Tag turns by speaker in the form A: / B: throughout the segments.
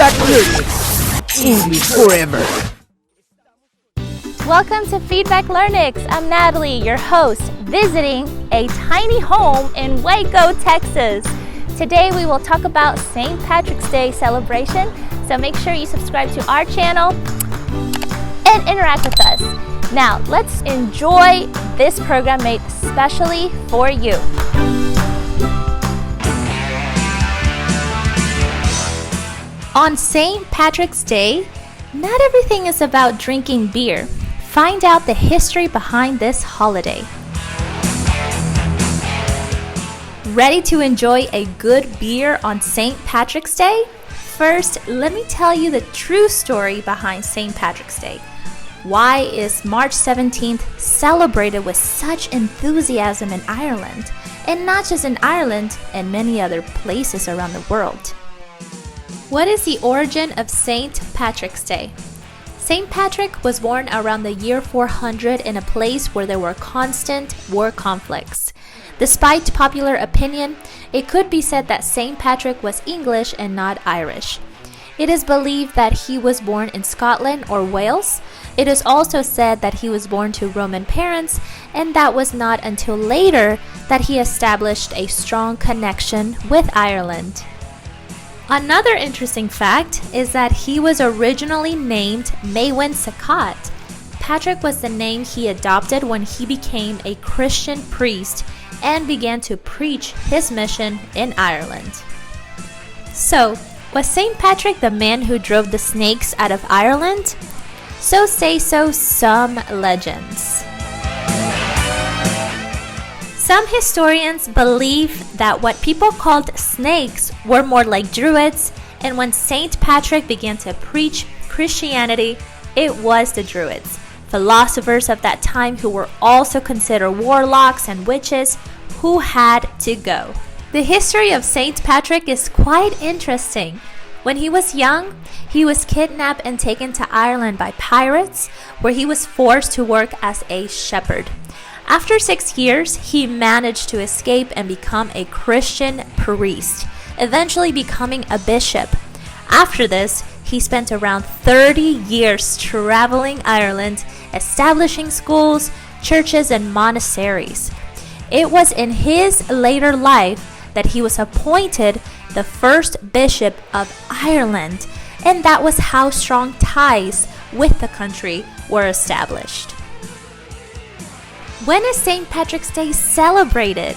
A: Feedback Learnex, English forever.
B: Welcome to Feedback Learnex. I'm Natalie, your host, visiting a tiny home in Waco, Texas. Today we will talk about St. Patrick's Day celebration, so make sure you subscribe to our channel and interact with us. Now, let's enjoy this program made specially for you. On St. Patrick's Day, not everything is about drinking beer. Find out the history behind this holiday. Ready to enjoy a good beer on St. Patrick's Day? First, let me tell you the true story behind St. Patrick's Day. Why is March 17th celebrated with such enthusiasm in Ireland? And not just in Ireland, and many other places around the world. What is the origin of St. Patrick's Day? St. Patrick was born around the year 400 in a place where there were constant war conflicts. Despite popular opinion, it could be said that St. Patrick was English and not Irish. It is believed that he was born in Scotland or Wales. It is also said that he was born to Roman parents, and that was not until later that he established a strong connection with Ireland. Another interesting fact is that he was originally named Maewyn Sacat. Patrick was the name he adopted when he became a Christian priest and began to preach his mission in Ireland. So, was St. Patrick the man who drove the snakes out of Ireland? So say so some legends. Some historians believe that what people called snakes were more like druids, and when St. Patrick began to preach Christianity, it was the druids, philosophers of that time who were also considered warlocks and witches, who had to go. The history of St. Patrick is quite interesting. When he was young, he was kidnapped and taken to Ireland by pirates, where he was forced to work as a shepherd. After 6 years, he managed to escape and become a Christian priest, eventually becoming a bishop. After this, he spent around 30 years traveling Ireland, establishing schools, churches, and monasteries. It was in his later life that he was appointed the first bishop of Ireland, and that was how strong ties with the country were established. When is St. Patrick's Day celebrated?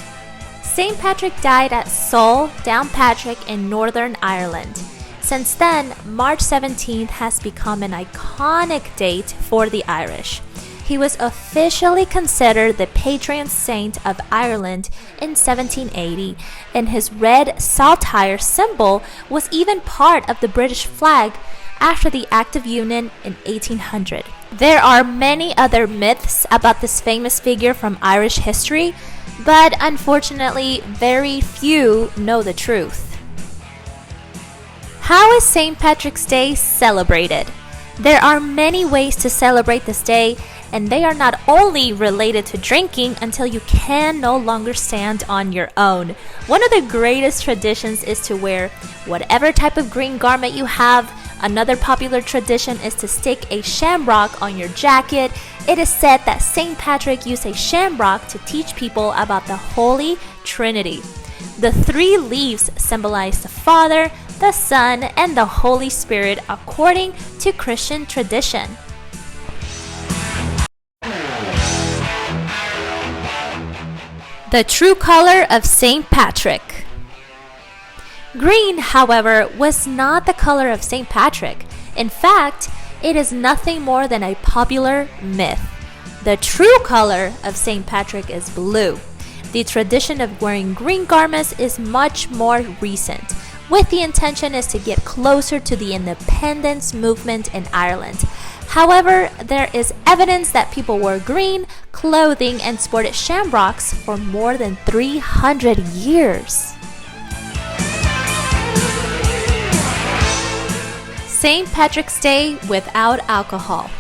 B: St. Patrick died at Sol, Downpatrick in Northern Ireland. Since then, March 17th has become an iconic date for the Irish. He was officially considered the patron saint of Ireland in 1780, and his red saltire symbol was even part of the British flag after the Act of Union in 1800. There are many other myths about this famous figure from Irish history, but unfortunately, very few know the truth. How is St. Patrick's Day celebrated? There are many ways to celebrate this day, and they are not only related to drinking until you can no longer stand on your own. One of the greatest traditions is to wear whatever type of green garment you have. Another popular tradition is to stick a shamrock on your jacket. It is said that St. Patrick used a shamrock to teach people about the Holy Trinity. The 3 leaves symbolize the Father, the Son, and the Holy Spirit according to Christian tradition. The true color of St. Patrick. Green, however, was not the color of St. Patrick. In fact, it is nothing more than a popular myth. The true color of St. Patrick is blue. The tradition of wearing green garments is much more recent, with the intention is to get closer to the independence movement in Ireland. However, there is evidence that people wore green clothing and sported shamrocks for more than 300 years. St. Patrick's Day without alcohol.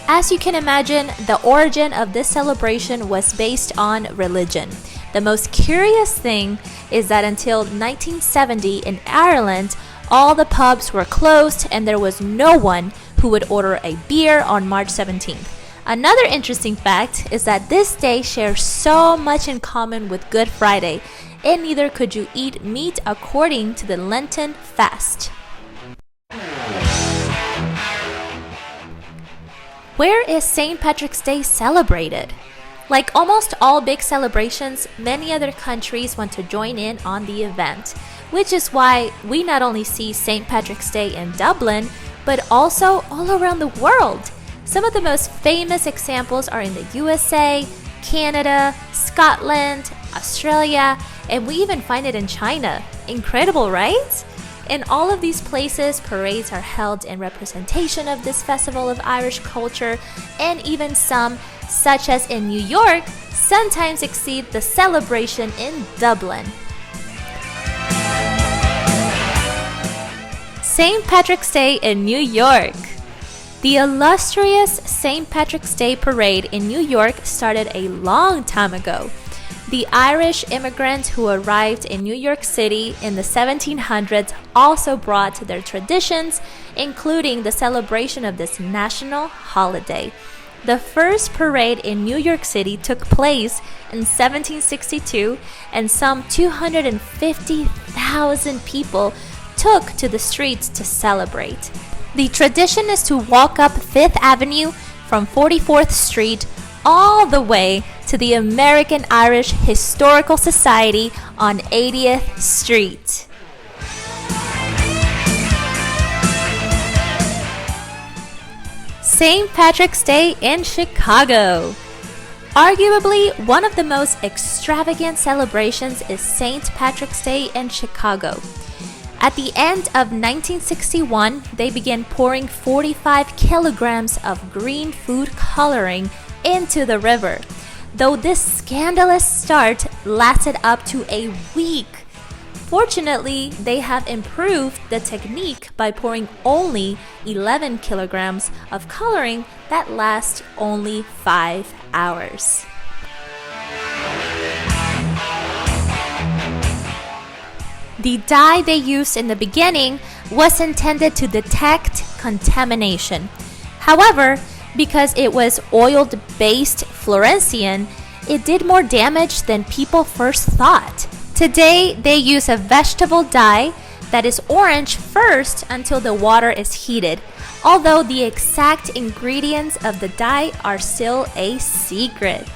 B: As you can imagine, the origin of this celebration was based on religion. The most curious thing is that until 1970 in Ireland, All the pubs were closed and there was no one who would order a beer on March 17th. Another interesting fact is that this day shares so much in common with Good Friday, and neither could you eat meat according to the Lenten fast. Where is St. Patrick's Day celebrated? Like almost all big celebrations, many other countries want to join in on the event, which is why we not only see St. Patrick's Day in Dublin, but also all around the world. Some of the most famous examples are in the USA, Canada, Scotland, Australia, and we even find it in China. Incredible, right? In all of these places, parades are held in representation of this festival of Irish culture, and even some, such as in New York, sometimes exceed the celebration in Dublin. St. Patrick's Day in New York. The illustrious St. Patrick's Day parade in New York started a long time ago. The Irish immigrants who arrived in New York City in the 1700s also brought their traditions, including the celebration of this national holiday. The first parade in New York City took place in 1762, and some 250,000 people took to the streets to celebrate. The tradition is to walk up Fifth Avenue from 44th Street all the way to the American Irish Historical Society on 80th Street. St. Patrick's Day in Chicago. Arguably, one of the most extravagant celebrations is St. Patrick's Day in Chicago. At the end of 1961, they began pouring 45 kilograms of green food coloring into the river. Though this scandalous start lasted up to a week. Fortunately, they have improved the technique by pouring only 11 kilograms of coloring that lasts only 5 hours. The dye they used in the beginning was intended to detect contamination. However, because it was oil-based fluorescein, it did more damage than people first thought. Today, they use a vegetable dye that is orange first until the water is heated, although the exact ingredients of the dye are still a secret.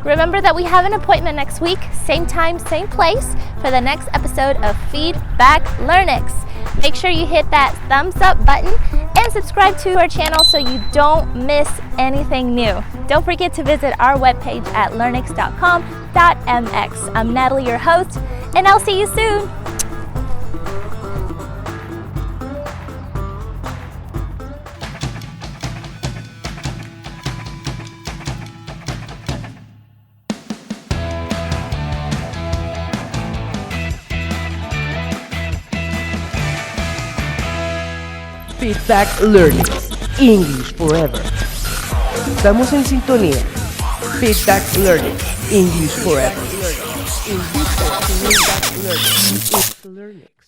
B: Remember that we have an appointment next week, same time, same place, for the next episode of Feedback Learnex. Make sure you hit that thumbs up button and subscribe to our channel so you don't miss anything new. Don't forget to visit our webpage at learnex.com.mx. I'm Natalie, your host, and I'll see you soon.
A: Feedback Learnex, English forever. Estamos en sintonía. Feedback Learnex, English forever. Feedback Learnex.